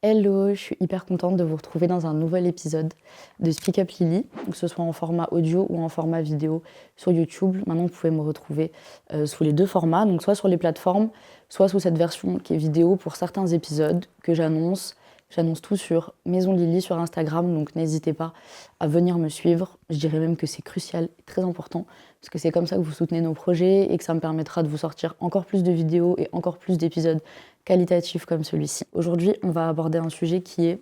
Hello, je suis hyper contente de vous retrouver dans un nouvel épisode de Speak Up Lily, que ce soit en format audio ou en format vidéo sur YouTube. Maintenant, vous pouvez me retrouver sous les deux formats, donc soit sur les plateformes, soit sous cette version qui est vidéo pour certains épisodes que j'annonce. J'annonce tout sur Maison Lily sur Instagram, donc n'hésitez pas à venir me suivre. Je dirais même que c'est crucial et très important, parce que c'est comme ça que vous soutenez nos projets et que ça me permettra de vous sortir encore plus de vidéos et encore plus d'épisodes qualitatifs comme celui-ci. Aujourd'hui, on va aborder un sujet qui est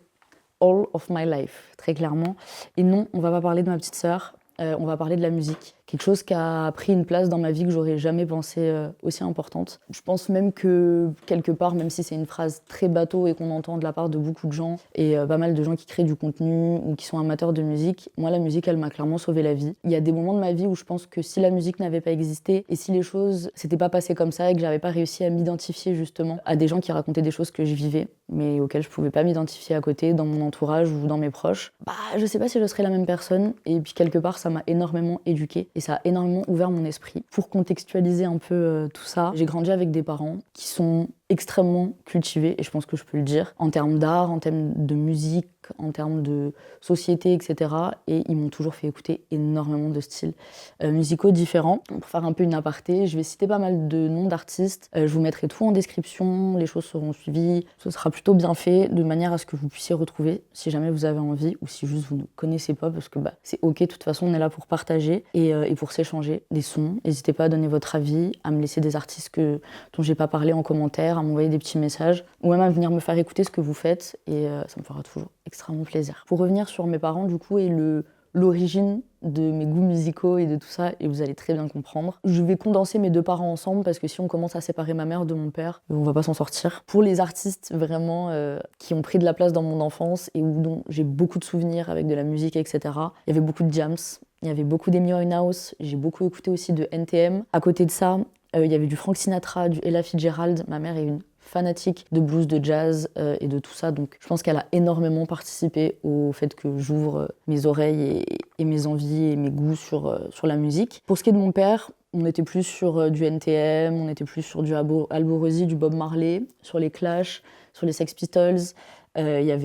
all of my life, très clairement. Et non, on va pas parler de ma petite sœur, on va parler de la musique. Quelque chose qui a pris une place dans ma vie que j'aurais jamais pensé aussi importante. Je pense même que, quelque part, même si c'est une phrase très bateau et qu'on entend de la part de beaucoup de gens, et pas mal de gens qui créent du contenu ou qui sont amateurs de musique, moi, la musique, elle m'a clairement sauvé la vie. Il y a des moments de ma vie où je pense que si la musique n'avait pas existé, et si les choses s'étaient pas passées comme ça, et que j'avais pas réussi à m'identifier justement à des gens qui racontaient des choses que je vivais, mais auxquelles je pouvais pas m'identifier à côté, dans mon entourage ou dans mes proches, je sais pas si je serais la même personne. Et puis quelque part, ça m'a énormément éduquée et ça a énormément ouvert mon esprit. Pour contextualiser un peu tout ça, j'ai grandi avec des parents qui sont extrêmement cultivés, et je pense que je peux le dire, en termes d'art, en termes de musique, en termes de société, etc. Et ils m'ont toujours fait écouter énormément de styles musicaux différents. Pour faire un peu une aparté, je vais citer pas mal de noms d'artistes. Je vous mettrai tout en description, les choses seront suivies. Ce sera plutôt bien fait, de manière à ce que vous puissiez retrouver, si jamais vous avez envie, ou si juste vous ne connaissez pas, parce que c'est ok, de toute façon on est là pour partager et pour s'échanger des sons. N'hésitez pas à donner votre avis, à me laisser des artistes dont j'ai pas parlé en commentaire, à m'envoyer des petits messages, ou même à venir me faire écouter ce que vous faites, et ça me fera toujours extrêmement plaisir. Pour revenir sur mes parents, du coup, et l'origine de mes goûts musicaux et de tout ça, et vous allez très bien comprendre. Je vais condenser mes deux parents ensemble, parce que si on commence à séparer ma mère de mon père, on va pas s'en sortir. Pour les artistes vraiment qui ont pris de la place dans mon enfance et dont j'ai beaucoup de souvenirs avec de la musique, etc., il y avait beaucoup de Jams, il y avait beaucoup d'Amy Winehouse, j'ai beaucoup écouté aussi de NTM. À côté de ça, il y avait du Frank Sinatra, du Ella Fitzgerald. Ma mère est une fanatique de blues, de jazz et de tout ça, donc je pense qu'elle a énormément participé au fait que j'ouvre mes oreilles et mes envies et mes goûts sur la musique. Pour ce qui est de mon père, on était plus sur du NTM, on était plus sur du Alborosie, du Bob Marley, sur les Clash, sur les Sex Pistols. Il y a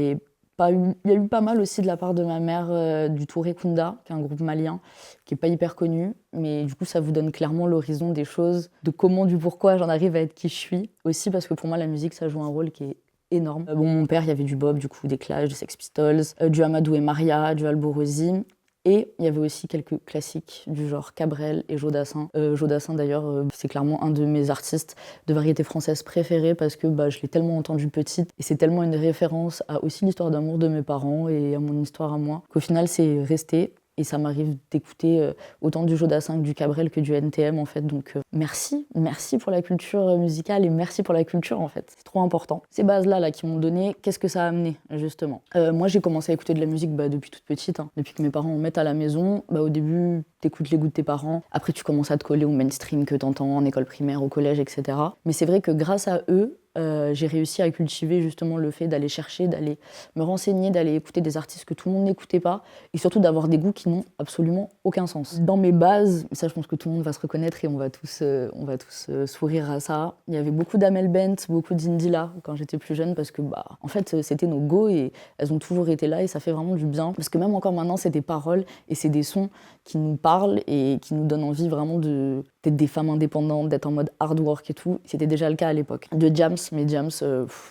eu pas mal aussi de la part de ma mère du Touré Kunda, qui est un groupe malien, qui est pas hyper connu, mais du coup ça vous donne clairement l'horizon des choses, de comment, du pourquoi j'en arrive à être qui je suis. Aussi parce que pour moi la musique ça joue un rôle qui est énorme. Mon père, il y avait du Bob, du coup des Clash, des Sex Pistols, du Amadou et Maria, du Alborosie. Et il y avait aussi quelques classiques du genre Cabrel et Jodassin. Jodassin d'ailleurs, c'est clairement un de mes artistes de variété française préférés, parce que je l'ai tellement entendu petite et c'est tellement une référence à aussi l'histoire d'amour de mes parents et à mon histoire à moi, qu'au final c'est resté. Et ça m'arrive d'écouter autant du Jodassin que du Cabrel que du NTM en fait. Donc merci pour la culture musicale et merci pour la culture en fait. C'est trop important. Ces bases-là qui m'ont donné, qu'est-ce que ça a amené justement moi j'ai commencé à écouter de la musique depuis toute petite. Depuis que mes parents en mettent à la maison. Au début, t'écoutes les goûts de tes parents. Après tu commences à te coller au mainstream que t'entends en école primaire, au collège, etc. Mais c'est vrai que grâce à eux, j'ai réussi à cultiver justement le fait d'aller chercher, d'aller me renseigner, d'aller écouter des artistes que tout le monde n'écoutait pas, et surtout d'avoir des goûts qui n'ont absolument aucun sens. Dans mes bases, ça je pense que tout le monde va se reconnaître et on va tous sourire à ça, il y avait beaucoup d'Amel Bent, beaucoup d'Indila quand j'étais plus jeune, parce que en fait c'était nos go et elles ont toujours été là, et ça fait vraiment du bien, parce que même encore maintenant c'est des paroles et c'est des sons qui nous parlent et qui nous donnent envie vraiment d'être des femmes indépendantes, d'être en mode hard work et tout. C'était déjà le cas à l'époque. De Jams, mais Jams,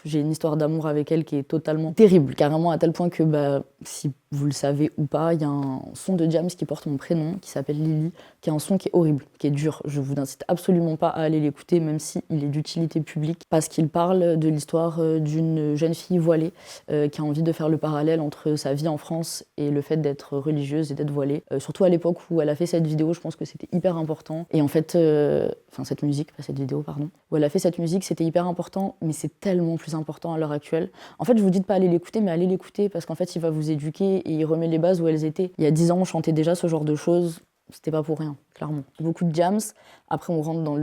j'ai une histoire d'amour avec elle qui est totalement terrible, carrément à tel point que si vous le savez ou pas, il y a un son de Jams qui porte mon prénom, qui s'appelle Lily, qui est un son qui est horrible, qui est dur. Je vous incite absolument pas à aller l'écouter, même s'il est d'utilité publique, parce qu'il parle de l'histoire d'une jeune fille voilée qui a envie de faire le parallèle entre sa vie en France et le fait d'être religieuse et d'être voilée. Surtout à l'époque où elle a fait cette vidéo, je pense que c'était hyper important. Et en fait, cette musique, pas cette vidéo, pardon, où elle a fait cette musique, c'était hyper important, mais c'est tellement plus important à l'heure actuelle. En fait, je vous dis de pas aller l'écouter, mais allez l'écouter, parce qu'en fait, il va vous éduquer et il remet les bases où elles étaient. Il y a 10 ans, on chantait déjà ce genre de choses. C'était pas pour rien, clairement. Beaucoup de Jams. Après, on rentre dans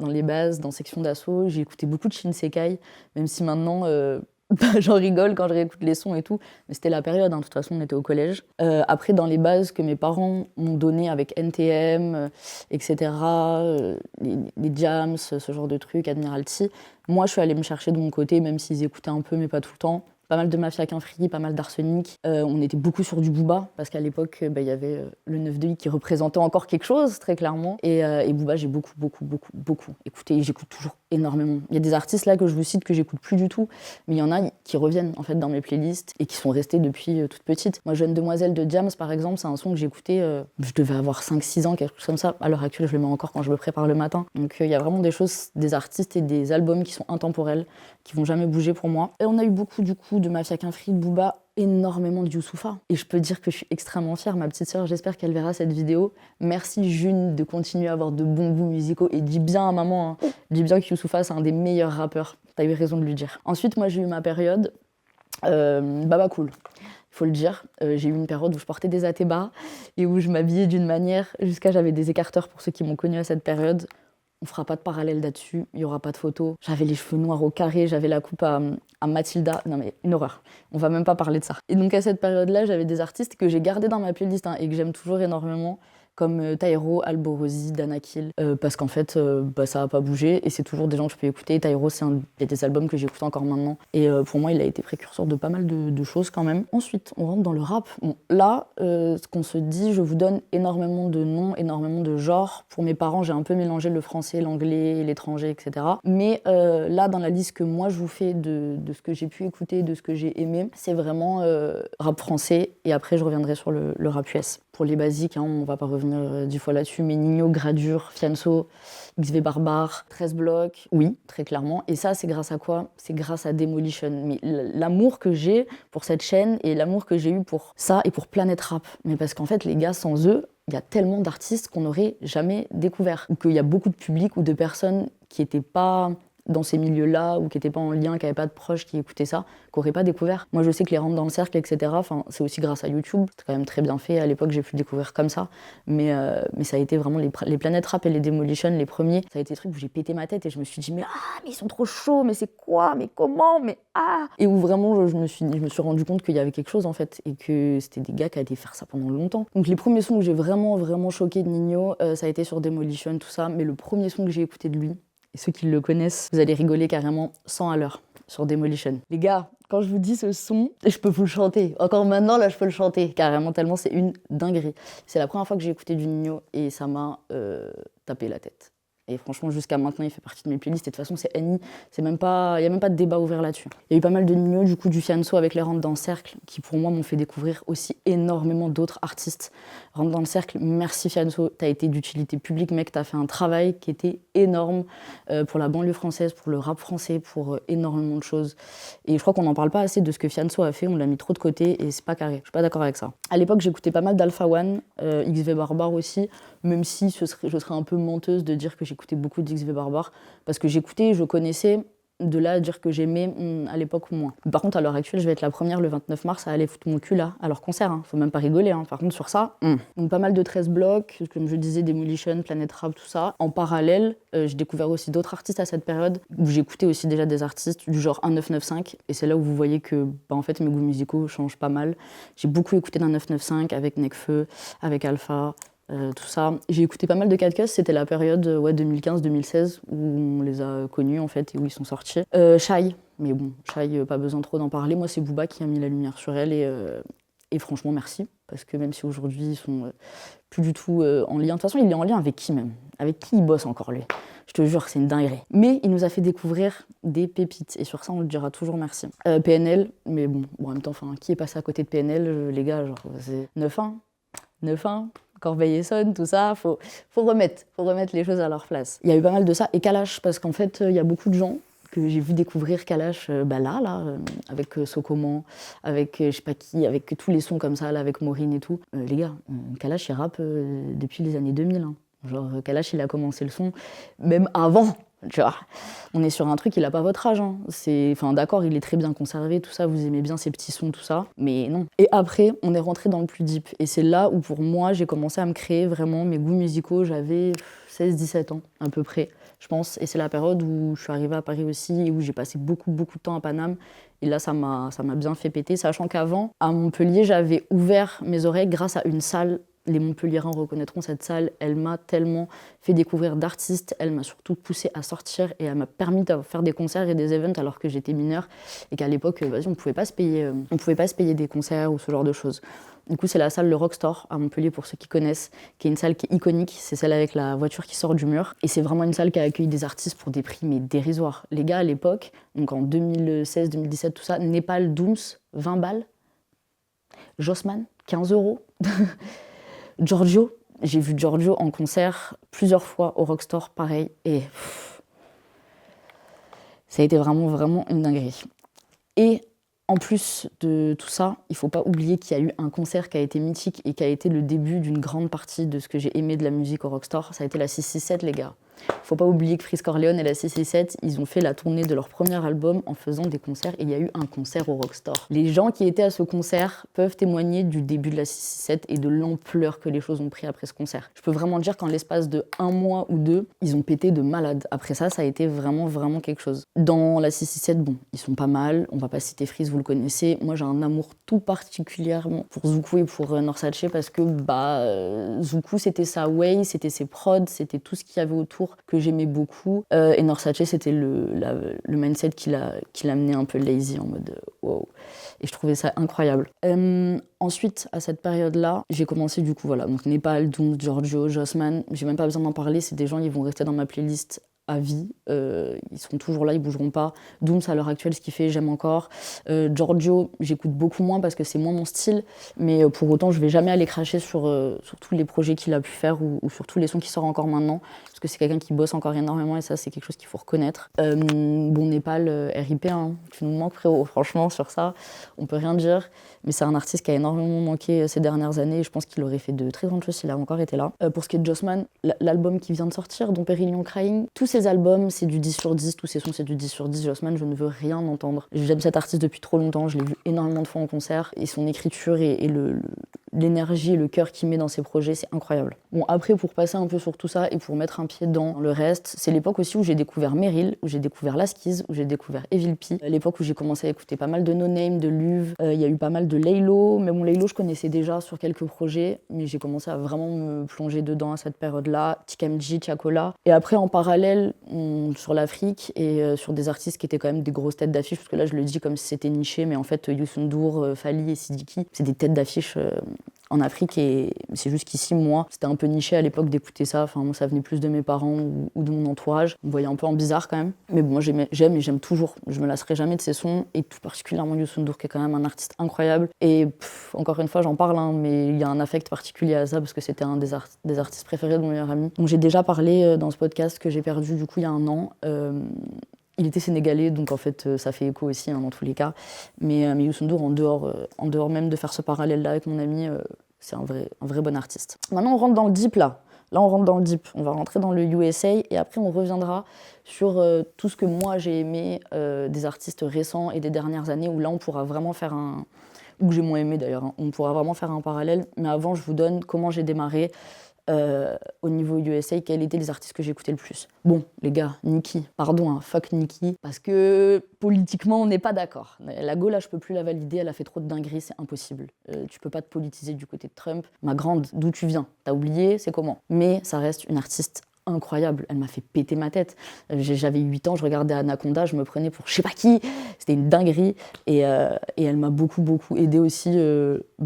les bases, dans section d'assaut. J'ai écouté beaucoup de Shinsekai, même si maintenant, j'en rigole quand je réécoute les sons et tout. Mais c'était la période, de toute façon, on était au collège. Après, dans les bases que mes parents m'ont données avec NTM, etc., les Jams, ce genre de trucs, Admiralty, moi, je suis allée me chercher de mon côté, même s'ils écoutaient un peu, mais pas tout le temps. Pas mal de Mafia Qu'un Free, pas mal d'Arsenic. On était beaucoup sur du Booba, parce qu'à l'époque, il y avait le 9 de I qui représentait encore quelque chose, très clairement. Et Booba, j'ai beaucoup écouté, et j'écoute toujours énormément. Il y a des artistes là que je vous cite que j'écoute plus du tout, mais il y en a qui reviennent en fait dans mes playlists et qui sont restés depuis toute petite. Moi, Jeune Demoiselle de Diams, par exemple, c'est un son que j'écoutais, je devais avoir 5-6 ans, quelque chose comme ça. À l'heure actuelle, je le mets encore quand je me prépare le matin. Donc il y a vraiment des choses, des artistes et des albums qui sont intemporels, qui vont jamais bouger pour moi. Et on a eu beaucoup du coup de Mafia Qu'un Free, de Booba, énormément de Youssoupha. Et je peux dire que je suis extrêmement fière. Ma petite sœur, j'espère qu'elle verra cette vidéo. Merci June de continuer à avoir de bons goûts musicaux. Et dis bien à maman, hein, dis bien que Youssoupha, c'est un des meilleurs rappeurs. T'as eu raison de lui dire. Ensuite, moi, j'ai eu ma période Baba Cool. Il faut le dire, j'ai eu une période où je portais des atébas et où je m'habillais d'une manière, jusqu'à j'avais des écarteurs pour ceux qui m'ont connue à cette période. On fera pas de parallèle là-dessus, il y aura pas de photo. J'avais les cheveux noirs au carré, j'avais la coupe à Mathilda. Non mais une horreur, on va même pas parler de ça. Et donc à cette période-là, j'avais des artistes que j'ai gardés dans ma playlist et que j'aime toujours énormément, comme Taïro, Alborosi, Danakil, parce qu'en fait, ça n'a pas bougé et c'est toujours des gens que je peux écouter. Taïro, il y a des albums que j'écoute encore maintenant et pour moi, il a été précurseur de pas mal de choses quand même. Ensuite, on rentre dans le rap. Bon, là, ce qu'on se dit, je vous donne énormément de noms, énormément de genres. Pour mes parents, j'ai un peu mélangé le français, l'anglais, l'étranger, etc. Mais là, dans la liste que moi, je vous fais de ce que j'ai pu écouter, de ce que j'ai aimé, c'est vraiment rap français et après, je reviendrai sur le rap US. Pour les basiques, hein, on va pas revenir 10 fois là-dessus, mais Ninho, Gradure, Fianso, XV Barbare, 13 blocs, oui, très clairement. Et ça, c'est grâce à quoi? C'est grâce à Demolition. Mais l'amour que j'ai pour cette chaîne et l'amour que j'ai eu pour ça et pour Planète Rap. Mais parce qu'en fait, les gars, sans eux, il y a tellement d'artistes qu'on n'aurait jamais découvert. Ou qu'il y a beaucoup de publics ou de personnes qui n'étaient pas dans ces milieux-là ou qui n'étaient pas en lien, qui n'avaient pas de proches qui écoutaient ça, qui n'auraient pas découvert. Moi, je sais que les rentres dans le cercle, etc., c'est aussi grâce à YouTube. C'est quand même très bien fait. À l'époque, j'ai pu le découvrir comme ça. Mais ça a été vraiment les Planète Rap et les Demolition, les premiers. Ça a été des trucs où j'ai pété ma tête et je me suis dit, mais ils sont trop chauds, mais c'est quoi, mais comment, mais Et où vraiment, je me suis rendu compte qu'il y avait quelque chose, en fait, et que c'était des gars qui avaient faire ça pendant longtemps. Donc, les premiers sons que j'ai vraiment choqué de Ninho, ça a été sur Demolition, tout ça. Mais le premier son que j'ai écouté de lui, et ceux qui le connaissent, vous allez rigoler carrément 100 à l'heure sur Demolition. Les gars, quand je vous dis ce son, je peux vous le chanter. Encore maintenant, là, je peux le chanter carrément, tellement c'est une dinguerie. C'est la première fois que j'ai écouté du Ninho et ça m'a tapé la tête. Et franchement, jusqu'à maintenant, il fait partie de mes playlists. Et de toute façon, c'est Annie. Il n'y a même pas de débat ouvert là-dessus. Il y a eu pas mal de Ninho, du coup, du Fianso avec les Rentres dans le Cercle, qui pour moi m'ont fait découvrir aussi énormément d'autres artistes. Rentre dans le Cercle, merci Fianso. T'as été d'utilité publique, mec. T'as fait un travail qui était énorme pour la banlieue française, pour le rap français, pour énormément de choses. Et je crois qu'on n'en parle pas assez de ce que Fianso a fait. On l'a mis trop de côté et c'est pas carré. Je suis pas d'accord avec ça. À l'époque, j'écoutais pas mal d'Alpha One, XV Barbare aussi, même si je serais un peu menteuse de dire que j'écoutais beaucoup d'XV Barbare, parce que j'écoutais, je connaissais, de là à dire que j'aimais à l'époque ou moins. Par contre, à l'heure actuelle, je vais être la première le 29 mars à aller foutre mon cul là, à leur concert. Faut même pas rigoler. Par contre, sur ça, Donc pas mal de 13 blocs, comme je disais, Demolition, Planète Rap, tout ça. En parallèle, j'ai découvert aussi d'autres artistes à cette période, où j'écoutais aussi déjà des artistes du genre 1995. Et c'est là où vous voyez que, en fait, mes goûts musicaux changent pas mal. J'ai beaucoup écouté d'un 995 avec Nekfeu, avec Alpha. Tout ça. J'ai écouté pas mal de 4 c'était la période 2015-2016 où on les a connus en fait et où ils sont sortis. Shai, mais bon, Shai, pas besoin trop d'en parler. Moi, c'est Booba qui a mis la lumière sur elle et franchement, merci. Parce que même si aujourd'hui, ils sont plus du tout en lien. De toute façon, il est en lien avec qui même? Avec qui il bosse encore lui? Je te jure, c'est une dinguerie. Mais il nous a fait découvrir des pépites et sur ça, on le dira toujours merci. PNL, mais bon, en même temps, qui est passé à côté de PNL, les gars, genre, c'est 9-1. Corbeil-Essonnes, tout ça, faut remettre les choses à leur place. Il y a eu pas mal de ça, et Kalash, parce qu'en fait, il y a beaucoup de gens que j'ai vu découvrir Kalash avec Sokoman, avec je sais pas qui, avec tous les sons comme ça, là, avec Maureen et tout. Les gars, Kalash, il rappe depuis les années 2000. Genre, Kalash, il a commencé le son même avant. Tu vois, on est sur un truc, il a pas votre âge. D'accord, il est très bien conservé, tout ça, vous aimez bien ses petits sons, tout ça, mais non. Et après, on est rentré dans le plus deep. Et c'est là où, pour moi, j'ai commencé à me créer vraiment mes goûts musicaux. J'avais 16-17 ans, à peu près, je pense. Et c'est la période où je suis arrivée à Paris aussi et où j'ai passé beaucoup de temps à Paname. Et là, ça m'a bien fait péter, sachant qu'avant, à Montpellier, j'avais ouvert mes oreilles grâce à une salle Les Montpelliérains reconnaîtront cette salle, elle m'a tellement fait découvrir d'artistes, elle m'a surtout poussée à sortir et elle m'a permis de faire des concerts et des events alors que j'étais mineure et qu'à l'époque, on pouvait pas se payer des concerts ou ce genre de choses. Du coup, c'est la salle Le Rockstore à Montpellier pour ceux qui connaissent, qui est une salle qui est iconique, c'est celle avec la voiture qui sort du mur. Et c'est vraiment une salle qui a accueilli des artistes pour des prix mais dérisoires. Les gars à l'époque, donc en 2016, 2017, tout ça, Népal, Dooms, 20 balles. Jossman, 15 euros. Giorgio, j'ai vu Giorgio en concert plusieurs fois au Rockstore, pareil, et ça a été vraiment une dinguerie. Et en plus de tout ça, il ne faut pas oublier qu'il y a eu un concert qui a été mythique et qui a été le début d'une grande partie de ce que j'ai aimé de la musique au Rockstore. Ça a été la 667, les gars. Il ne faut pas oublier que Freeze Corleone et la 667, ils ont fait la tournée de leur premier album en faisant des concerts et il y a eu un concert au Rockstore. Les gens qui étaient à ce concert peuvent témoigner du début de la 667 et de l'ampleur que les choses ont pris après ce concert. Je peux vraiment dire qu'en l'espace de 1 mois ou 2, ils ont pété de malade. Après ça, ça a été vraiment quelque chose. Dans la 667, bon, ils sont pas mal. On va pas citer Freeze, vous le connaissez. Moi, j'ai un amour tout particulièrement pour Zoukous et pour Norsace parce que Zoukous, c'était sa way, c'était ses prods, c'était tout ce qu'il y avait autour que j'aimais beaucoup. Et Norsace, c'était le mindset qui l'amenait un peu lazy en mode wow. Et je trouvais ça incroyable. Ensuite, à cette période-là, j'ai commencé du coup, voilà, donc Népal, Dooms, Giorgio, Jossman. J'ai même pas besoin d'en parler, c'est des gens qui vont rester dans ma playlist à vie. Ils seront toujours là, ils bougeront pas. Dooms, à l'heure actuelle, ce qu'il fait, j'aime encore. Giorgio, j'écoute beaucoup moins parce que c'est moins mon style, mais pour autant, je vais jamais aller cracher sur tous les projets qu'il a pu faire ou sur tous les sons qui sortent encore maintenant, parce que c'est quelqu'un qui bosse encore énormément et ça, c'est quelque chose qu'il faut reconnaître. Bon, Népal, RIP, hein, tu nous manques, frérot, franchement, sur ça, on peut rien dire, mais c'est un artiste qui a énormément manqué ces dernières années et je pense qu'il aurait fait de très grandes choses s'il avait encore été là. Pour ce qui est de Jossman, l'album qui vient de sortir, Dom Pérignon Crying, tous ces albums, c'est du 10 sur 10, tous ces sons, c'est du 10 sur 10. Jossman, je ne veux rien entendre. J'aime cet artiste depuis trop longtemps, je l'ai vu énormément de fois en concert, et son écriture et l'énergie et le cœur qu'il met dans ses projets, c'est incroyable. Bon, après, pour passer un peu sur tout ça et pour mettre un pied dans le reste, c'est l'époque aussi où j'ai découvert Meryl, où j'ai découvert Lasquiz, où j'ai découvert Evil P. L'époque où j'ai commencé à écouter pas mal de No Name, de Luv, il y a eu pas mal de Laylo, mais bon, Laylo, je connaissais déjà sur quelques projets, mais j'ai commencé à vraiment me plonger dedans à cette période-là, TKMG, Tiakola. Et après, en parallèle, sur l'Afrique et sur des artistes qui étaient quand même des grosses têtes d'affiche, parce que là, je le dis comme si c'était niché, mais en fait, Youssou N'Dour, Fally et Sidiki, c'est des têtes d'affiche en Afrique et c'est juste qu'ici, moi, c'était un peu niché à l'époque d'écouter ça. Enfin, moi, ça venait plus de mes parents ou de mon entourage. On me voyait un peu en bizarre quand même. Mais bon, moi, j'aime et j'aime toujours. Je me lasserai jamais de ses sons et tout particulièrement Youssou N'Dour qui est quand même un artiste incroyable. Et encore une fois, j'en parle, hein, mais il y a un affect particulier à ça parce que c'était un des artistes préférés de mon meilleur ami. Donc j'ai déjà parlé dans ce podcast que j'ai perdu du coup il y a 1 an. Il était sénégalais, donc en fait ça fait écho aussi hein, dans tous les cas. Mais Youssou N'Dour, en dehors même de faire ce parallèle-là avec mon ami, c'est un vrai bon artiste. Maintenant on rentre dans le deep là. Là on rentre dans le deep. On va rentrer dans le USA et après on reviendra sur tout ce que moi j'ai aimé des artistes récents et des dernières années où là on pourra vraiment faire ou que j'ai moins aimé d'ailleurs, hein, on pourra vraiment faire un parallèle. Mais avant je vous donne comment j'ai démarré. Au niveau USA, quels étaient les artistes que j'écoutais le plus. Bon, les gars, Nicki, pardon, hein, fuck Nicki, parce que politiquement, on n'est pas d'accord. La go, là, je peux plus la valider, elle a fait trop de dingueries, c'est impossible. Tu peux pas te politiser du côté de Trump. Ma grande, d'où tu viens? T'as oublié, c'est comment? Mais ça reste une artiste incroyable, elle m'a fait péter ma tête. J'avais 8 ans, je regardais Anaconda, je me prenais pour je sais pas qui, c'était une dinguerie et elle m'a beaucoup aidé aussi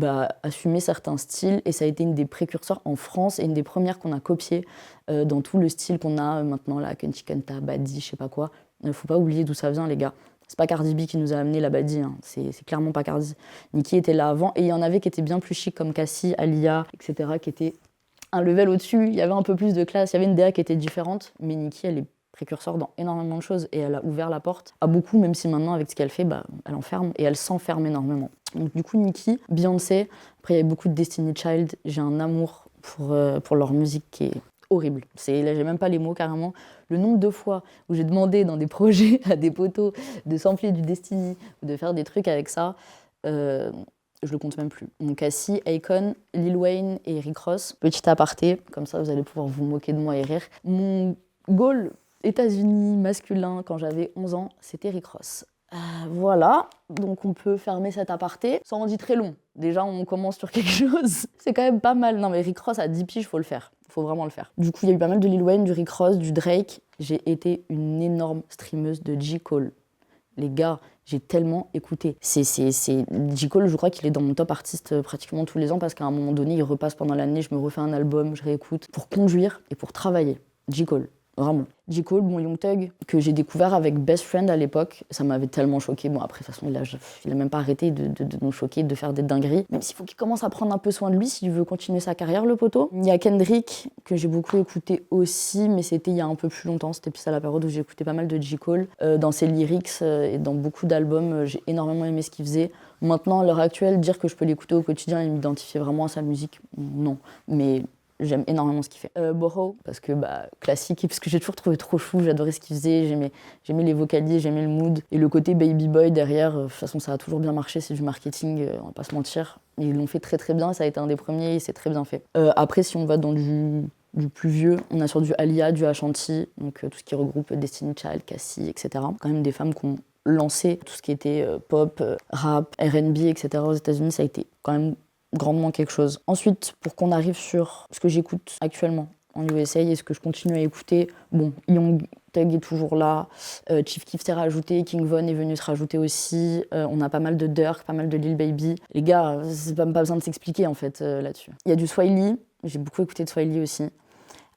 à assumer certains styles et ça a été une des précurseurs en France et une des premières qu'on a copiées dans tout le style qu'on a maintenant là, Kunti Kanta, Badi, je sais pas quoi. Faut pas oublier d'où ça vient les gars. C'est pas Cardi B qui nous a amené la Badi, hein. C'est clairement pas Cardi. Nicki était là avant et il y en avait qui étaient bien plus chic comme Cassie, Alia, etc. qui étaient un level au-dessus, il y avait un peu plus de classe, il y avait une DA qui était différente, mais Nicki, elle est précurseur dans énormément de choses et elle a ouvert la porte à beaucoup, même si maintenant, avec ce qu'elle fait, elle enferme et elle s'enferme énormément. Donc du coup, Nicki, Beyoncé, après il y avait beaucoup de Destiny Child, j'ai un amour pour leur musique qui est horrible. Là, j'ai même pas les mots carrément. Le nombre de fois où j'ai demandé dans des projets à des potos de sampler du Destiny ou de faire des trucs avec ça, je le compte même plus. Donc Cassie, Akon, Lil Wayne et Rick Ross. Petit aparté, comme ça vous allez pouvoir vous moquer de moi et rire. Mon goal États-Unis masculin quand j'avais 11 ans, c'était Rick Ross. Voilà, donc on peut fermer cet aparté. Ça en dit très long. Déjà, on commence sur quelque chose. C'est quand même pas mal. Non, mais Rick Ross à 10 piges, faut le faire. Faut vraiment le faire. Du coup, il y a eu pas mal de Lil Wayne, du Rick Ross, du Drake. J'ai été une énorme streameuse de J. Cole. Les gars, j'ai tellement écouté. J. Cole, je crois qu'il est dans mon top artiste pratiquement tous les ans parce qu'à un moment donné, il repasse pendant l'année, je me refais un album, je réécoute pour conduire et pour travailler. J. Cole. Vraiment. J. Cole, bon, Young Thug, que j'ai découvert avec Best Friend à l'époque, ça m'avait tellement choqué. Bon, après, de toute façon, il a même pas arrêté de nous choquer, de faire des dingueries. Même s'il faut qu'il commence à prendre un peu soin de lui s'il veut continuer sa carrière, le poteau. Il y a Kendrick, que j'ai beaucoup écouté aussi, mais c'était il y a un peu plus longtemps. C'était plus à la période où j'ai écouté pas mal de J. Cole. Dans ses lyrics et dans beaucoup d'albums, j'ai énormément aimé ce qu'il faisait. Maintenant, à l'heure actuelle, dire que je peux l'écouter au quotidien et m'identifier vraiment à sa musique, non. Mais j'aime énormément ce qu'il fait. Boro, parce que classique, parce que j'ai toujours trouvé trop chou, j'adorais ce qu'il faisait, j'aimais les vocalises, j'aimais le mood. Et le côté baby boy derrière, de toute façon ça a toujours bien marché, c'est du marketing, on va pas se mentir. Et ils l'ont fait très très bien, ça a été un des premiers et c'est très bien fait. Après, si on va dans du plus vieux, on a sur du Alia, du Ashanti, donc tout ce qui regroupe Destiny Child, Cassie, etc. Quand même des femmes qui ont lancé tout ce qui était pop, rap, R&B, etc. aux États-Unis, ça a été quand même grandement quelque chose. Ensuite, pour qu'on arrive sur ce que j'écoute actuellement en USA et ce que je continue à écouter, bon, Young Thug est toujours là, Chief Keef s'est rajouté, King Von est venu se rajouter aussi, on a pas mal de Durk, pas mal de Lil Baby. Les gars, c'est pas besoin de s'expliquer en fait là-dessus. Il y a du Swiley, j'ai beaucoup écouté de Swiley aussi,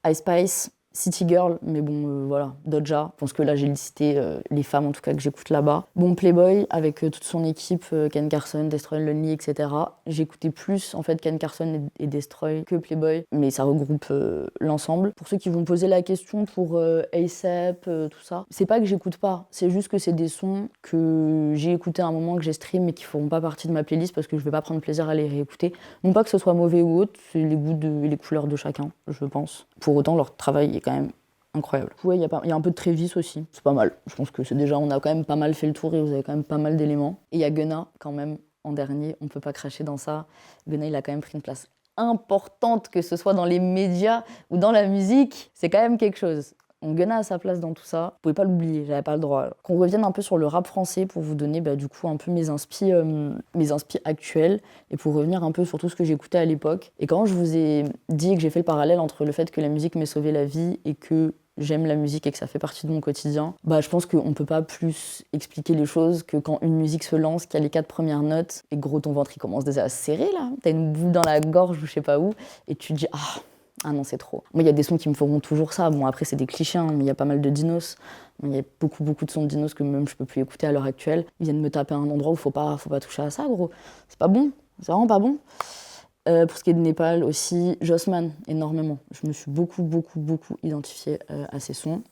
Ice Spice, City Girl, mais bon, voilà, Doja. Je pense que là, j'ai listé les femmes, en tout cas, que j'écoute là-bas. Bon, Playboy, avec toute son équipe, Ken Carson, Destroy Lonely, etc. J'écoutais plus, en fait, Ken Carson et Destroy que Playboy, mais ça regroupe l'ensemble. Pour ceux qui vont me poser la question pour A$AP, tout ça, c'est pas que j'écoute pas, c'est juste que c'est des sons que j'ai écoutés à un moment, que j'ai stream, mais qui feront pas partie de ma playlist parce que je vais pas prendre plaisir à les réécouter. Non pas que ce soit mauvais ou autre, c'est les goûts et les couleurs de chacun, je pense. Pour autant, leur travail est quand même incroyable. Ouais, il y a un peu de Travis aussi, c'est pas mal. Je pense que c'est déjà, on a quand même pas mal fait le tour et vous avez quand même pas mal d'éléments. Et il y a Gunna, quand même, en dernier, on peut pas cracher dans ça. Gunna, il a quand même pris une place importante, que ce soit dans les médias ou dans la musique, c'est quand même quelque chose. Donc Gunna a sa place dans tout ça, vous pouvez pas l'oublier, j'avais pas le droit. Qu'on revienne un peu sur le rap français pour vous donner du coup un peu mes inspi actuels et pour revenir un peu sur tout ce que j'écoutais à l'époque. Et quand je vous ai dit que j'ai fait le parallèle entre le fait que la musique m'ait sauvé la vie et que j'aime la musique et que ça fait partie de mon quotidien, je pense qu'on peut pas plus expliquer les choses que quand une musique se lance, qu'il y a les 4 premières notes et gros ton ventre il commence déjà à se serrer là, t'as une boule dans la gorge ou je sais pas où et tu te dis ah non, c'est trop. Moi, il y a des sons qui me feront toujours ça. Bon, après, c'est des clichés, hein, mais il y a pas mal de Dinos. Il y a beaucoup de sons de Dinos que même je peux plus écouter à l'heure actuelle. Ils viennent me taper à un endroit où faut pas toucher à ça, gros. C'est pas bon. C'est vraiment pas bon. Pour ce qui est de Népal aussi, Jossman, énormément. Je me suis beaucoup identifiée à ces sons.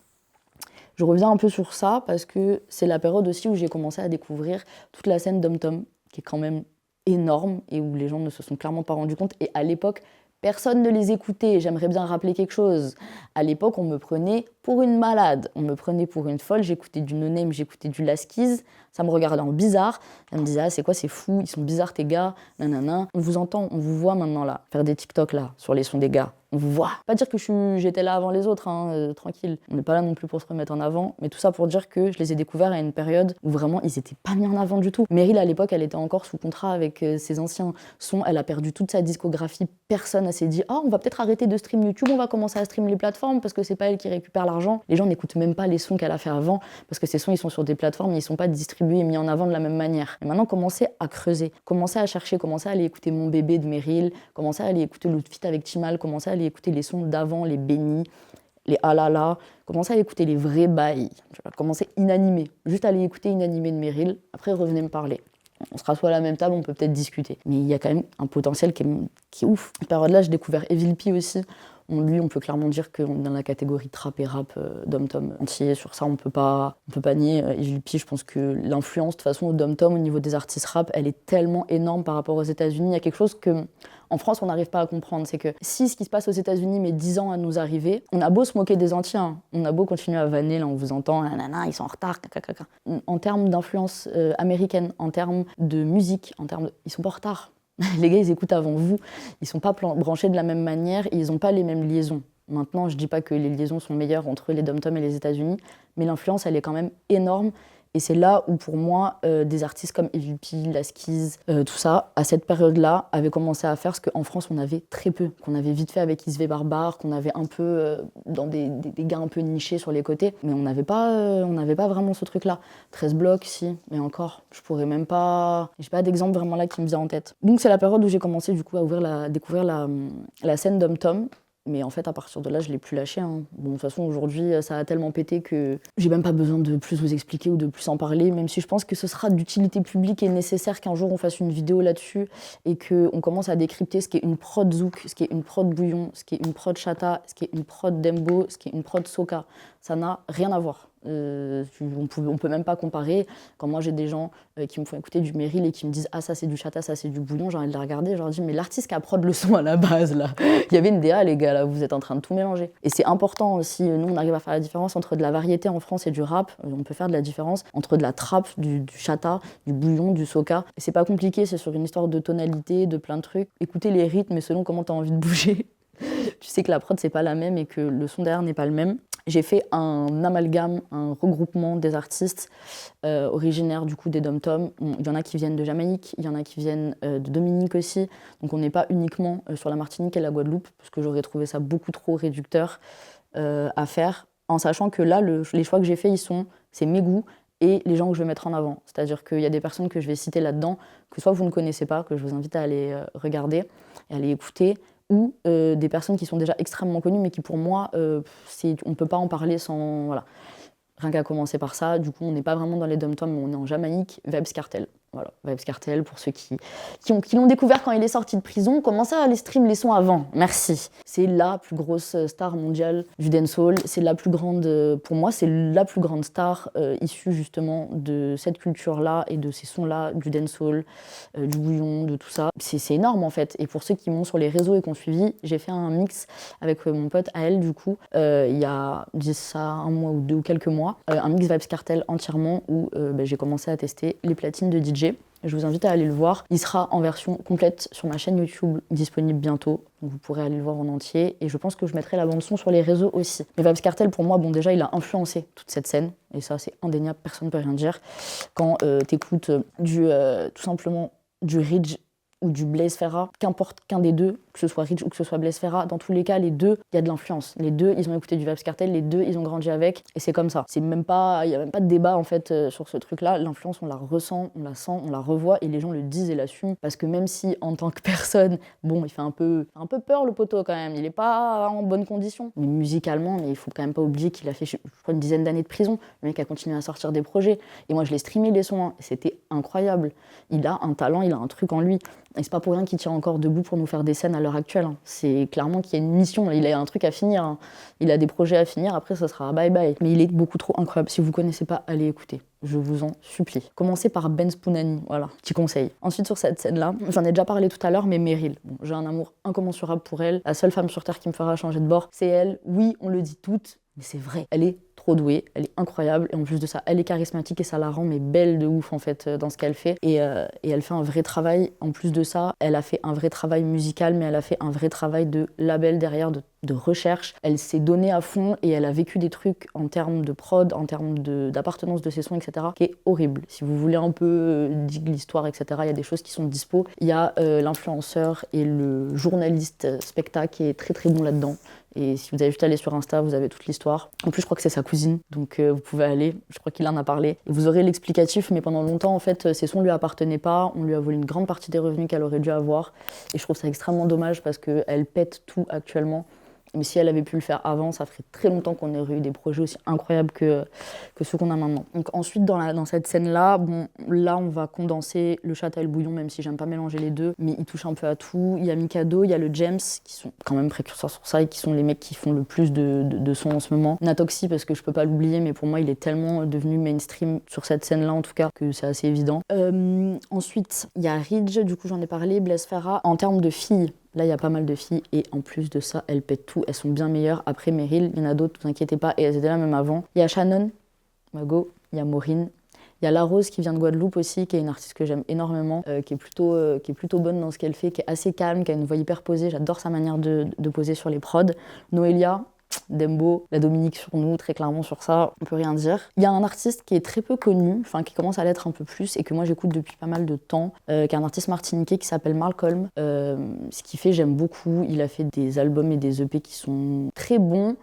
Je reviens un peu sur ça parce que c'est la période aussi où j'ai commencé à découvrir toute la scène Dom Tom, qui est quand même énorme et où les gens ne se sont clairement pas rendus compte. Et à l'époque, personne ne les écoutait. J'aimerais bien rappeler quelque chose. À l'époque, on me prenait pour une malade. On me prenait pour une folle. J'écoutais du No Name, j'écoutais du Laskiz. Ça me regardait en bizarre. Ça me disait, c'est quoi, c'est fou, ils sont bizarres tes gars, nanana. On vous entend, on vous voit maintenant là, faire des TikTok là, sur les sons des gars. On vous voit. Pas dire que j'étais là avant les autres, tranquille. On n'est pas là non plus pour se remettre en avant, mais tout ça pour dire que je les ai découverts à une période où vraiment ils étaient pas mis en avant du tout. Meryl à l'époque, elle était encore sous contrat avec ses anciens sons, elle a perdu toute sa discographie, personne s'est dit on va peut-être arrêter de stream YouTube, on va commencer à stream les plateformes parce que c'est pas elle qui récupère l'argent. Les gens n'écoutent même pas les sons qu'elle a fait avant parce que ces sons ils sont sur des plateformes, ils sont pas distribués et mis en avant de la même manière. Et maintenant commencez à creuser, commencez à chercher, commencez à aller écouter Mon Bébé de Meryl, commencez à aller écouter l'autre feat avec Timal, commencez à aller écouter les sons d'avant, les Bénis, les Alala, commencez à écouter les vrais bails, commencez inanimé, juste aller écouter Inanimé de Meryl, après revenez me parler. On se rassoit à la même table, on peut peut-être discuter. Mais il y a quand même un potentiel qui est ouf. À cette période-là, j'ai découvert Evil P aussi. Lui, on peut clairement dire qu'on est dans la catégorie trap et rap Dom-Tom entier. Sur ça, on peut pas nier. Evil P, je pense que l'influence, de toute façon, au Dom-Tom, au niveau des artistes rap, elle est tellement énorme par rapport aux États-Unis. Il y a quelque chose que, en France, on n'arrive pas à comprendre. C'est que si ce qui se passe aux États-Unis met 10 ans à nous arriver, on a beau se moquer des Antillais, on a beau continuer à vanner, là, on vous entend, nanana, ils sont en retard, caca. En termes d'influence américaine, en termes de musique, ils sont pas en retard. Les gars, ils écoutent avant vous, ils sont pas branchés de la même manière et ils ont pas les mêmes liaisons. Maintenant, je dis pas que les liaisons sont meilleures entre les Dom-Tom et les États-Unis, mais l'influence, elle est quand même énorme Et c'est là où pour moi, des artistes comme EVP, Lasquiz, tout ça, à cette période-là, avaient commencé à faire ce qu'en France on avait très peu, qu'on avait vite fait avec Isve Barbare, qu'on avait un peu dans des gars un peu nichés sur les côtés, mais on n'avait pas vraiment ce truc-là. 13 blocs, si, mais encore, je pourrais même pas... J'ai pas d'exemple vraiment là qui me vient en tête. Donc c'est la période où j'ai commencé du coup à découvrir la scène Dom-Tom. Mais en fait, à partir de là, je l'ai plus lâché. Bon, de toute façon, aujourd'hui, ça a tellement pété que j'ai même pas besoin de plus vous expliquer ou de plus en parler, même si je pense que ce sera d'utilité publique et nécessaire qu'un jour on fasse une vidéo là-dessus et qu'on commence à décrypter ce qu'est une prod zouk, ce qu'est une prod bouillon, ce qu'est une prod chata, ce qu'est une prod dembo, ce qu'est une prod soca. Ça n'a rien à voir. On peut même pas comparer. Quand moi j'ai des gens qui me font écouter du Meryl et qui me disent ah ça c'est du chata, ça c'est du bouillon, j'ai envie de les regarder, je leur dis mais l'artiste qui a prod le son à la base là, il y avait une DA les gars là, vous êtes en train de tout mélanger. Et c'est important aussi, nous on arrive à faire la différence entre de la variété en France et du rap, on peut faire de la différence entre de la trap, du chata, du bouillon, du soca. Et c'est pas compliqué, c'est sur une histoire de tonalité, de plein de trucs. Écoutez les rythmes et selon comment t'as envie de bouger. Tu sais que la prod c'est pas la même et que le son derrière n'est pas le même. J'ai fait un amalgame, un regroupement des artistes originaires du coup des Dom-Tom. Il y en a qui viennent de Jamaïque, il y en a qui viennent de Dominique aussi. Donc on n'est pas uniquement sur la Martinique et la Guadeloupe, parce que j'aurais trouvé ça beaucoup trop réducteur à faire, en sachant que là, les choix que j'ai faits, c'est mes goûts et les gens que je vais mettre en avant. C'est-à-dire qu'il y a des personnes que je vais citer là-dedans, que soit vous ne connaissez pas, que je vous invite à aller regarder et à aller écouter, ou des personnes qui sont déjà extrêmement connues, mais qui pour moi, on ne peut pas en parler sans... Voilà. Rien qu'à commencer par ça, du coup on n'est pas vraiment dans les dom-toms, mais on est en Jamaïque, Vybz Kartel. Voilà, Vybz Kartel, pour ceux qui l'ont découvert quand il est sorti de prison, commencez à aller stream les sons avant, merci. C'est la plus grosse star mondiale du dancehall, c'est la plus grande, pour moi c'est la plus grande star issue justement de cette culture-là et de ces sons-là, du dancehall, du bouillon, de tout ça. C'est énorme en fait, et pour ceux qui m'ont sur les réseaux et qui ont suivi, j'ai fait un mix avec mon pote AL du coup, il y a ça un mois ou deux ou quelques mois, un mix Vybz Kartel entièrement où j'ai commencé à tester les platines de DJ. Je vous invite à aller le voir. Il sera en version complète sur ma chaîne YouTube, disponible bientôt. Donc vous pourrez aller le voir en entier. Et je pense que je mettrai la bande-son sur les réseaux aussi. Mais Vybz Kartel, pour moi, bon, déjà, il a influencé toute cette scène. Et ça, c'est indéniable, personne ne peut rien dire. Quand t'écoutes tout simplement du Ridge ou du Blaze Ferra, qu'importe qu'un des deux, que ce soit Ridge ou que ce soit Blaze Ferra, dans tous les cas, les deux, il y a de l'influence. Les deux, ils ont écouté du Vybz Kartel, les deux, ils ont grandi avec, et c'est comme ça. Il n'y a même pas de débat en fait sur ce truc-là. L'influence, on la ressent, on la sent, on la revoit, et les gens le disent et l'assument. Parce que même si, en tant que personne, bon, il fait un peu peur le poteau quand même, il n'est pas en bonne condition. Mais musicalement, mais il faut quand même pas oublier qu'il a fait, je crois, une dizaine d'années de prison. Le mec a continué à sortir des projets. Et moi, je l'ai streamé les sons, hein, et c'était incroyable. Il a un talent, il a un truc en lui. Et c'est pas pour rien qu'il tient encore debout pour nous faire des scènes à l'heure actuelle. Hein. C'est clairement qu'il y a une mission, il a un truc à finir. Hein. Il a des projets à finir, après ça sera bye bye. Mais il est beaucoup trop incroyable. Si vous connaissez pas, allez écouter. Je vous en supplie. Commencez par Ben Spounani, voilà, petit conseil. Ensuite sur cette scène-là, j'en ai déjà parlé tout à l'heure, mais Meryl. Bon, j'ai un amour incommensurable pour elle. La seule femme sur Terre qui me fera changer de bord, c'est elle. Oui, on le dit toutes, mais c'est vrai. Elle est trop douée, elle est incroyable, et en plus de ça, elle est charismatique et ça la rend mais belle de ouf en fait dans ce qu'elle fait. Et elle fait un vrai travail. En plus de ça, elle a fait un vrai travail musical, mais elle a fait un vrai travail de label derrière, de recherche. Elle s'est donnée à fond et elle a vécu des trucs en termes de prod, en termes d'appartenance de ses sons, etc., qui est horrible. Si vous voulez un peu dig l'histoire, etc., il y a des choses qui sont dispo. Il y a l'influenceur et le journaliste spectacle qui est très très bon là-dedans. Et si vous avez juste aller sur Insta, vous avez toute l'histoire. En plus, je crois que c'est sa cousine, donc vous pouvez aller. Je crois qu'il en a parlé. Et vous aurez l'explicatif, mais pendant longtemps, en fait, ces sons ne lui appartenaient pas. On lui a volé une grande partie des revenus qu'elle aurait dû avoir. Et je trouve ça extrêmement dommage parce qu'elle pète tout actuellement. Mais si elle avait pu le faire avant, ça ferait très longtemps qu'on aurait eu des projets aussi incroyables que ceux qu'on a maintenant. Donc ensuite, dans cette scène-là, bon, là, on va condenser le chata et le bouillon, même si j'aime pas mélanger les deux, mais ils touchent un peu à tout. Il y a Mikado, il y a le James, qui sont quand même précurseurs sur ça et qui sont les mecs qui font le plus de sons en ce moment. Natoxy, parce que je peux pas l'oublier, mais pour moi, il est tellement devenu mainstream sur cette scène-là, en tout cas, que c'est assez évident. Ensuite, il y a Ridge, du coup, j'en ai parlé, Blaise Ferra. En termes de filles, là, il y a pas mal de filles et en plus de ça, elles pètent tout. Elles sont bien meilleures. Après Meryl, il y en a d'autres, ne vous inquiétez pas, et elles étaient là même avant. Il y a Shannon, Mago, il y a Maureen. Il y a La Rose qui vient de Guadeloupe aussi, qui est une artiste que j'aime énormément, qui est plutôt bonne dans ce qu'elle fait, qui est assez calme, qui a une voix hyper posée. J'adore sa manière de poser sur les prods. Noelia, Dembo, la Dominique sur nous, très clairement sur ça, on peut rien dire. Il y a un artiste qui est très peu connu, enfin qui commence à l'être un peu plus et que moi j'écoute depuis pas mal de temps, qui est un artiste martiniquais qui s'appelle Malcolm. Ce qu'il fait, j'aime beaucoup. Il a fait des albums et des EP qui sont très bons,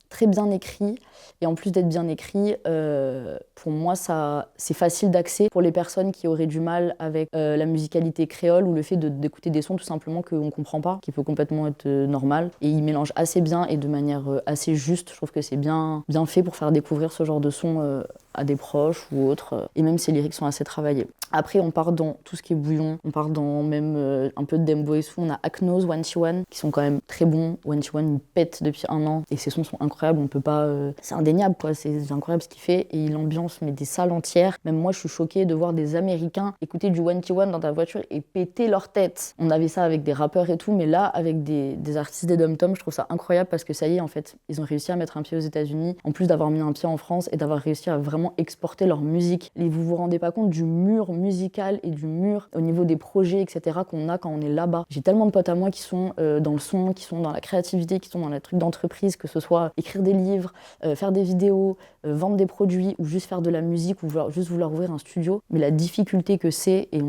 très bien écrits. Et en plus d'être bien écrit, pour moi, c'est facile d'accès pour les personnes qui auraient du mal avec la musicalité créole ou le fait d'écouter des sons tout simplement qu'on ne comprend pas, qui peut complètement être normal. Et il mélange assez bien et de manière assez juste. Je trouve que c'est bien fait pour faire découvrir ce genre de son à des proches ou autres. Et même ses lyriques sont assez travaillés. Après, on part dans tout ce qui est bouillon. On part dans même un peu de Dembo et tout. On a Aknose, One One, qui sont quand même très bons. One One, il pète depuis 1 an. Et ses sons sont incroyables. On peut pas... C'est indéniable, quoi. C'est incroyable ce qu'il fait. Et il ambiance mais des salles entières. Même moi, je suis choquée de voir des Américains écouter du One dans ta voiture et péter leur tête. On avait ça avec des rappeurs et tout. Mais là, avec des artistes des dom-toms, je trouve ça incroyable parce que ça y est, en fait, ils ont réussi à mettre un pied aux États-Unis. En plus d'avoir mis un pied en France et d'avoir réussi à vraiment exporter leur musique. Et vous vous rendez pas compte du mur musical et du mur au niveau des projets, etc. qu'on a quand on est là-bas. J'ai tellement de potes à moi qui sont dans le son, qui sont dans la créativité, qui sont dans les trucs d'entreprise, que ce soit écrire des livres, faire des vidéos, vendre des produits ou juste faire de la musique ou juste vouloir ouvrir un studio. Mais la difficulté que c'est, et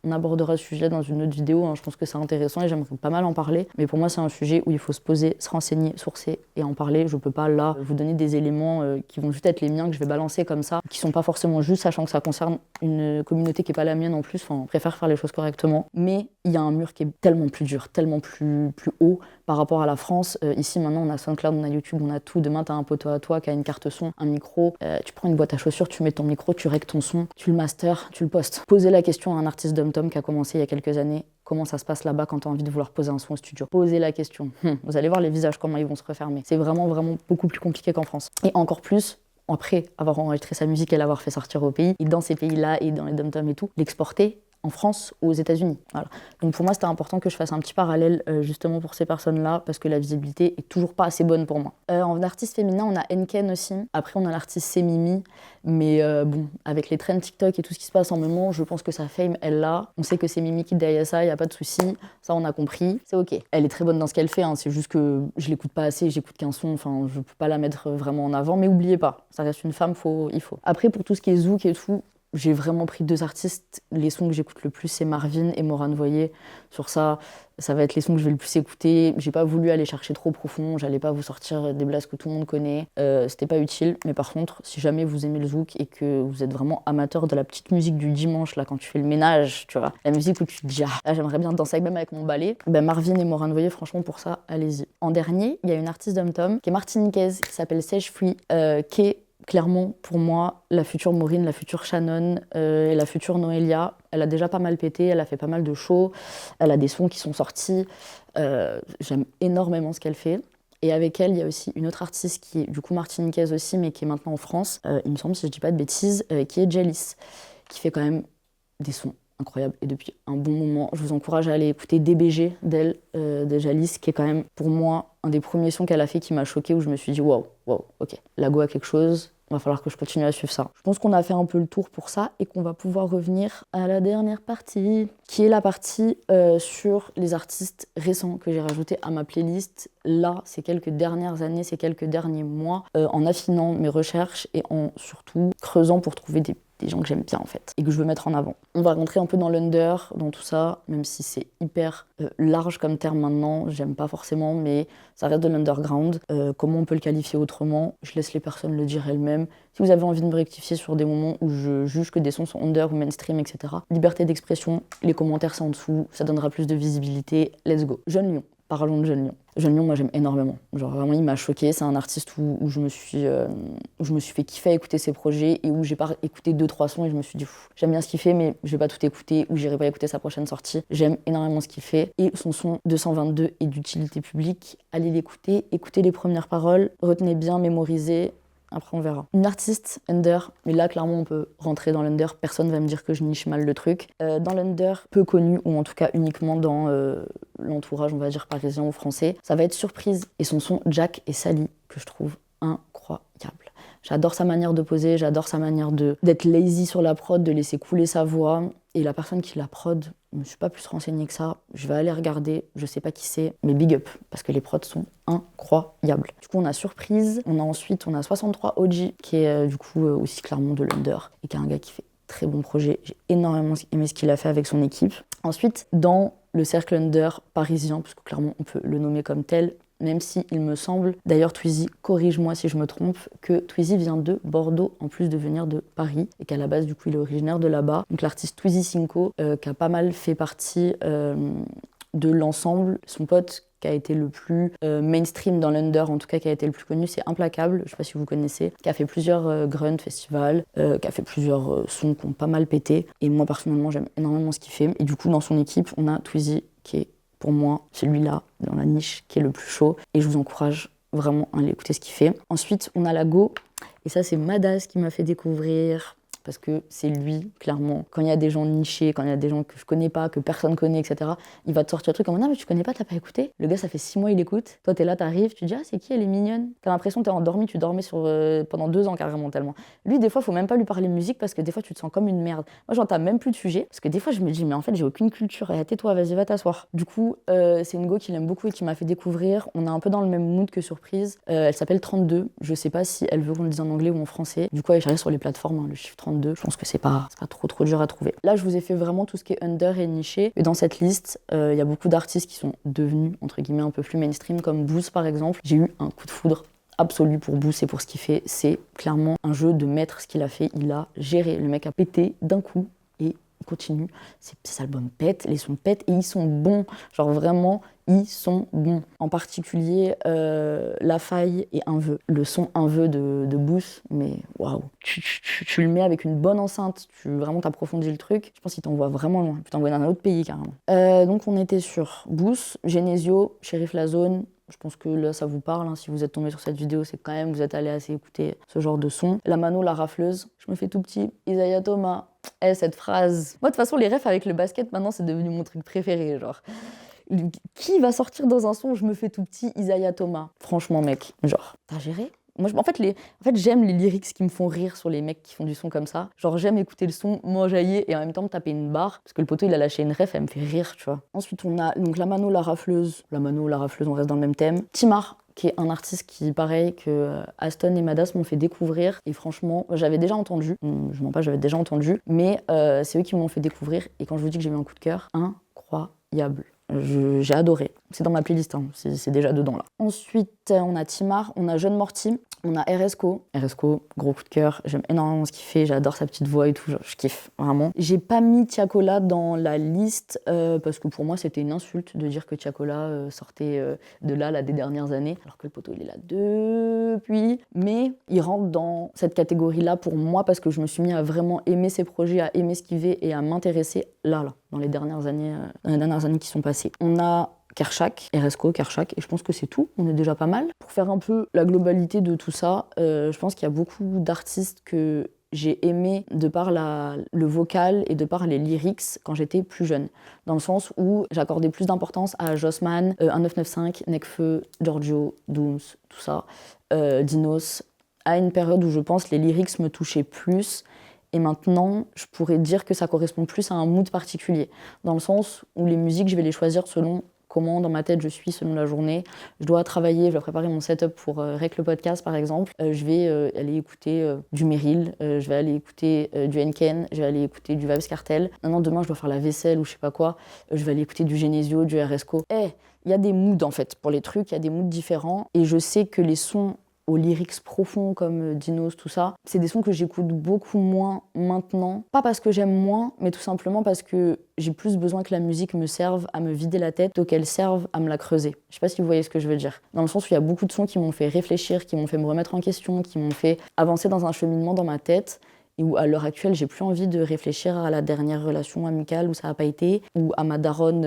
on abordera ce sujet dans une autre vidéo, hein. Je pense que c'est intéressant et j'aimerais pas mal en parler. Mais pour moi, c'est un sujet où il faut se poser, se renseigner, sourcer et en parler. Je peux pas là vous donner des éléments qui vont juste être les miens, que je vais balancer comme ça, qui sont pas forcément justes, sachant que ça concerne une communauté qui est pas la mienne en plus. Enfin, on préfère faire les choses correctement. Mais il y a un mur qui est tellement plus dur, tellement plus haut par rapport à la France. Ici, maintenant, on a SoundCloud, on a YouTube, on a tout. Demain, t'as un poteau à toi qui a une carte son, un micro. Tu prends une boîte à chaussures, tu mets ton micro, tu règles ton son, tu le masters, tu le postes. Posez la question à un artiste dom-tom qui a commencé il y a quelques années. Comment ça se passe là-bas quand tu as envie de vouloir poser un son au studio? Posez la question. Vous allez voir les visages, comment ils vont se refermer. C'est vraiment, vraiment beaucoup plus compliqué qu'en France. Et encore plus, après avoir enregistré sa musique et l'avoir fait sortir au pays, et dans ces pays-là, et dans les dom-toms et tout, l'exporter en France ou aux États-Unis. Voilà. Donc pour moi, c'était important que je fasse un petit parallèle justement pour ces personnes-là, parce que la visibilité est toujours pas assez bonne pour moi. En artiste féminin, on a Enken aussi. Après, on a l'artiste Semimi. Mais bon, avec les trends TikTok et tout ce qui se passe en ce moment, je pense que sa fame, elle l'a. On sait que c'est Mimi qui est derrière ça, il n'y a pas de souci. Ça, on a compris. C'est OK. Elle est très bonne dans ce qu'elle fait. Hein. C'est juste que je l'écoute pas assez, j'écoute qu'un son. Enfin, je peux pas la mettre vraiment en avant. Mais oubliez pas, ça reste une femme, il faut. Après, pour tout ce qui est zouk et tout, j'ai vraiment pris 2 artistes. Les sons que j'écoute le plus, c'est Marvin et Morane Voyer. Sur ça, ça va être les sons que je vais le plus écouter. J'ai pas voulu aller chercher trop profond. J'allais pas vous sortir des blasts que tout le monde connaît. C'était pas utile. Mais par contre, si jamais vous aimez le zouk et que vous êtes vraiment amateur de la petite musique du dimanche, là, quand tu fais le ménage, tu vois, la musique où tu te dis, ah, là, j'aimerais bien danser même avec mon balai, ben Marvin et Morane Voyer, franchement, pour ça, allez-y. En dernier, il y a une artiste dom-tom qui est martiniquaise, qui s'appelle Sage Free, qui est clairement, pour moi, la future Maureen, la future Shannon et la future Noelia. Elle a déjà pas mal pété, elle a fait pas mal de shows, elle a des sons qui sont sortis. J'aime énormément ce qu'elle fait. Et avec elle, il y a aussi une autre artiste qui est du coup martiniquaise aussi, mais qui est maintenant en France, il me semble, si je dis pas de bêtises, qui est Jalis, qui fait quand même des sons incroyables. Et depuis un bon moment, je vous encourage à aller écouter DBG d'elle, de Jalis, qui est quand même, pour moi, un des premiers sons qu'elle a fait qui m'a choquée, où je me suis dit, waouh, ok, la go a quelque chose. Il va falloir que je continue à suivre ça. Je pense qu'on a fait un peu le tour pour ça et qu'on va pouvoir revenir à la dernière partie, qui est la partie sur les artistes récents que j'ai rajoutés à ma playlist. Là, ces quelques dernières années, ces quelques derniers mois, en affinant mes recherches et en surtout creusant pour trouver des gens que j'aime bien en fait et que je veux mettre en avant. On va rentrer un peu dans l'under, dans tout ça, même si c'est hyper large comme terme maintenant, j'aime pas forcément, mais ça reste de l'underground. Comment on peut le qualifier autrement? Je laisse les personnes le dire elles-mêmes. Si vous avez envie de me rectifier sur des moments où je juge que des sons sont under ou mainstream, etc. Liberté d'expression, les commentaires c'est en dessous, ça donnera plus de visibilité, let's go. Jeune Lion. Parlons de Jeune Lion. Jeune Lion, moi j'aime énormément. Genre vraiment, il m'a choquée. C'est un artiste où je me suis fait kiffer à écouter ses projets et où j'ai pas écouté 2-3 sons et je me suis dit, j'aime bien ce qu'il fait, mais je vais pas tout écouter ou j'irai pas écouter sa prochaine sortie. J'aime énormément ce qu'il fait. Et son son 222 est d'utilité publique. Allez l'écouter, écoutez les premières paroles, retenez bien, mémorisez. Après, on verra. Une artiste under, mais là, clairement, on peut rentrer dans l'under. Personne va me dire que je niche mal le truc. Dans l'under, peu connu, ou en tout cas uniquement dans l'entourage, on va dire, parisien ou français, ça va être Surprise. Et son son Jack et Sally, que je trouve incroyable. J'adore sa manière de poser, j'adore sa manière d'être lazy sur la prod, de laisser couler sa voix. Et la personne qui la prod, je me suis pas plus renseignée que ça. Je vais aller regarder, je sais pas qui c'est, mais big up, parce que les prods sont incroyables. Du coup, on a Surprise. Ensuite, on a 63 OG, qui est du coup aussi clairement de l'Under, et qui est un gars qui fait très bon projet. J'ai énormément aimé ce qu'il a fait avec son équipe. Ensuite, dans le cercle Under parisien, parce que clairement on peut le nommer comme tel, même si il me semble, d'ailleurs Twizy, corrige-moi si je me trompe, que Twizy vient de Bordeaux en plus de venir de Paris et qu'à la base du coup il est originaire de là-bas. Donc l'artiste Twizy Cinco, qui a pas mal fait partie de l'ensemble. Son pote qui a été le plus mainstream dans l'Under, en tout cas qui a été le plus connu, c'est Implacable, je sais pas si vous connaissez, qui a fait plusieurs Grunt festivals, qui a fait plusieurs sons qui ont pas mal pété. Et moi personnellement j'aime énormément ce qu'il fait. Et du coup dans son équipe on a Twizy qui est pour moi celui-là dans la niche qui est le plus chaud. Et je vous encourage vraiment à aller écouter ce qu'il fait. Ensuite on a Lago, et ça c'est Madas qui m'a fait découvrir. Parce que c'est lui, clairement. Quand il y a des gens nichés, quand il y a des gens que je connais pas, que personne connaît, etc., il va te sortir un truc comme non, mais tu connais pas, t'as pas écouté. Le gars, ça fait 6 mois, il écoute. Toi, t'es là, t'arrives, tu dis ah, c'est qui, elle est mignonne. T'as l'impression que t'es endormi, tu dormais pendant 2 ans carrément, tellement. Lui, des fois, faut même pas lui parler musique parce que des fois, tu te sens comme une merde. Moi, j'entame même plus de sujet parce que des fois, je me dis, mais en fait, j'ai aucune culture. Et tais-toi, vas-y, va t'asseoir. Du coup, c'est une go qu'il aime beaucoup et qui m'a fait découvrir. On est un peu dans le même mood que Surprise. Elle s'appelle 32. Je sais pas si elle veut qu'on le dise en anglais ou en français. Du coup, elle cherche sur les plateformes, le chiffre 32. Je pense que c'est pas trop dur à trouver. Là, je vous ai fait vraiment tout ce qui est under et niché. Et dans cette liste, il y a beaucoup d'artistes qui sont devenus, entre guillemets, un peu plus mainstream, comme Booz par exemple. J'ai eu un coup de foudre absolu pour Booz et pour ce qu'il fait. C'est clairement un jeu de maître ce qu'il a fait. Il a géré. Le mec a pété d'un coup et il continue. Ses albums pètent, les sons pètent et ils sont bons. Genre vraiment, ils sont bons. En particulier, La Faille et Un Vœu. Le son Un Vœu de Booz, mais waouh. Tu le mets avec une bonne enceinte, vraiment t'approfondis le truc. Je pense qu'il t'envoie vraiment loin. Tu t'envoies dans un autre pays carrément. Donc on était sur Booz, Genesio, Shérif La Zone. Je pense que là ça vous parle, hein. Si vous êtes tombé sur cette vidéo, c'est quand même vous êtes allé assez écouter ce genre de son. La Mano, La Rafleuse, je me fais tout petit. Isaiah Thomas, cette phrase. Moi de toute façon les refs avec le basket maintenant c'est devenu mon truc préféré, genre. Qui va sortir dans un son je me fais tout petit, Isaiah Thomas. Franchement mec, genre, t'as géré? Moi, en fait, j'aime les lyrics qui me font rire sur les mecs qui font du son comme ça. Genre, j'aime écouter le son, m'enjailler et en même temps me taper une barre. Parce que le poteau, il a lâché une ref, elle me fait rire, tu vois. Ensuite, on a donc La Mano, La Rafleuse. La Mano, La Rafleuse, on reste dans le même thème. Timar, qui est un artiste qui, pareil, que Aston et Madas m'ont fait découvrir. Et franchement, j'avais déjà entendu. Je mens pas, j'avais déjà entendu. Mais c'est eux qui m'ont fait découvrir. Et quand je vous dis que j'ai eu un coup de cœur, incroyable. J'ai adoré. C'est dans ma playlist, hein. C'est déjà dedans là. Ensuite, on a Timar, on a Jeune Morty, on a RSCO. RSCO, gros coup de cœur. J'aime énormément ce qu'il fait, j'adore sa petite voix et tout. Je kiffe, vraiment. J'ai pas mis Tiakola dans la liste parce que pour moi, c'était une insulte de dire que Tiakola sortait de là des dernières années, alors que le poteau, il est là depuis. Mais il rentre dans cette catégorie-là pour moi parce que je me suis mis à vraiment aimer ses projets, à aimer ce qu'il fait et à m'intéresser là, dans les dernières années qui sont passées. On a Kershak, RSCO, Kershak, et je pense que c'est tout, on est déjà pas mal. Pour faire un peu la globalité de tout ça, je pense qu'il y a beaucoup d'artistes que j'ai aimé de par le vocal et de par les lyrics quand j'étais plus jeune. Dans le sens où j'accordais plus d'importance à Jossman, 1995, Nekfeu, Giorgio, Dooms, tout ça, Dinos, à une période où je pense les lyrics me touchaient plus. Et maintenant, je pourrais dire que ça correspond plus à un mood particulier. Dans le sens où les musiques, je vais les choisir selon comment dans ma tête je suis selon la journée. Je dois travailler, je dois préparer mon setup pour Rec le podcast par exemple. Je vais aller écouter du Meryl, je vais aller écouter du Henken, je vais aller écouter du Vybz Kartel. Maintenant demain je dois faire la vaisselle ou je sais pas quoi, je vais aller écouter du Genesio, du RSCO. Il y a des moods en fait pour les trucs, il y a des moods différents et je sais que les sons aux lyrics profonds comme Dinos, tout ça, c'est des sons que j'écoute beaucoup moins maintenant. Pas parce que j'aime moins, mais tout simplement parce que j'ai plus besoin que la musique me serve à me vider la tête plutôt qu'elle serve à me la creuser. Je sais pas si vous voyez ce que je veux dire. Dans le sens où il y a beaucoup de sons qui m'ont fait réfléchir, qui m'ont fait me remettre en question, qui m'ont fait avancer dans un cheminement dans ma tête. Et où à l'heure actuelle, j'ai plus envie de réfléchir à la dernière relation amicale où ça n'a pas été, ou à ma daronne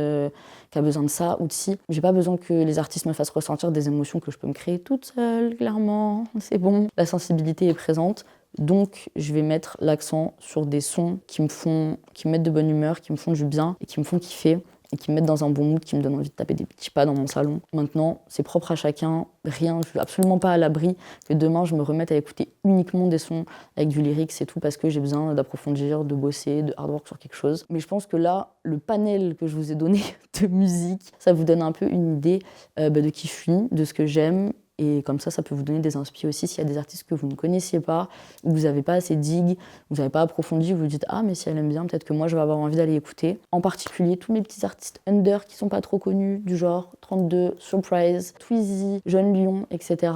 qui a besoin de ça ou de ci. J'ai pas besoin que les artistes me fassent ressentir des émotions que je peux me créer toute seule, clairement. C'est bon. La sensibilité est présente. Donc, je vais mettre l'accent sur des sons qui me mettent de bonne humeur, qui me font du bien et qui me font kiffer. et qui me mettent dans un bon mood, qui me donnent envie de taper des petits pas dans mon salon. Maintenant, c'est propre à chacun, rien, je suis absolument pas à l'abri que demain je me remette à écouter uniquement des sons avec du lyrique, c'est tout parce que j'ai besoin d'approfondir, de bosser, de hard work sur quelque chose. Mais je pense que là, le panel que je vous ai donné de musique, ça vous donne un peu une idée de qui je suis, de ce que j'aime. Et comme ça peut vous donner des inspi aussi s'il y a des artistes que vous ne connaissiez pas, ou vous n'avez pas assez dig, vous n'avez pas approfondi, vous vous dites « Ah, mais si elle aime bien, peut-être que moi, je vais avoir envie d'aller écouter ». En particulier, tous mes petits artistes under qui sont pas trop connus, du genre 32, Surprise, Tweezy, Jeune Lion, etc.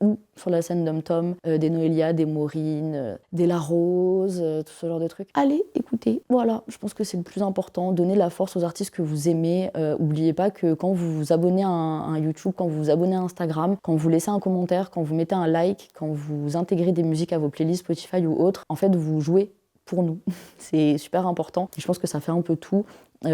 Ou sur la scène d'Om-Tom, des Noelia, des Maureen, des La Rose, tout ce genre de trucs. Allez, écoutez, voilà, je pense que c'est le plus important, donner la force aux artistes que vous aimez. Oubliez pas que quand vous vous abonnez à un YouTube, quand vous vous abonnez à Instagram, quand vous laissez un commentaire, quand vous mettez un like, quand vous intégrez des musiques à vos playlists Spotify ou autres, en fait, vous jouez pour nous. C'est super important. Et je pense que ça fait un peu tout.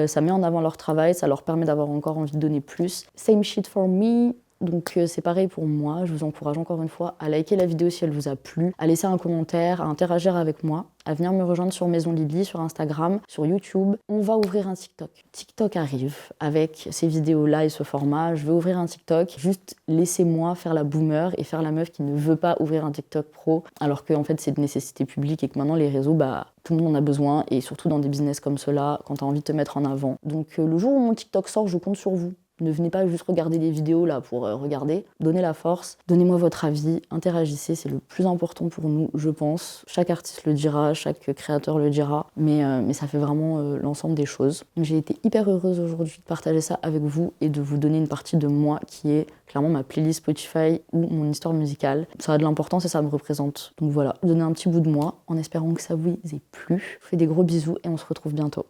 Ça met en avant leur travail, ça leur permet d'avoir encore envie de donner plus. Same shit for me. Donc c'est pareil pour moi, je vous encourage encore une fois à liker la vidéo si elle vous a plu, à laisser un commentaire, à interagir avec moi, à venir me rejoindre sur Maison Lily, sur Instagram, sur YouTube. On va ouvrir un TikTok. TikTok arrive avec ces vidéos-là et ce format. Je vais ouvrir un TikTok. Juste laissez-moi faire la boomer et faire la meuf qui ne veut pas ouvrir un TikTok pro, alors que en fait c'est de nécessité publique et que maintenant les réseaux, tout le monde en a besoin, et surtout dans des business comme ceux-là, quand tu as envie de te mettre en avant. Donc le jour où mon TikTok sort, je compte sur vous. Ne venez pas juste regarder des vidéos là pour regarder. Donnez la force, donnez-moi votre avis, interagissez, c'est le plus important pour nous, je pense. Chaque artiste le dira, chaque créateur le dira, mais ça fait vraiment l'ensemble des choses. J'ai été hyper heureuse aujourd'hui de partager ça avec vous et de vous donner une partie de moi qui est clairement ma playlist Spotify ou mon histoire musicale. Ça a de l'importance et ça me représente. Donc voilà, donner un petit bout de moi en espérant que ça vous ait plu. Je vous fais des gros bisous et on se retrouve bientôt.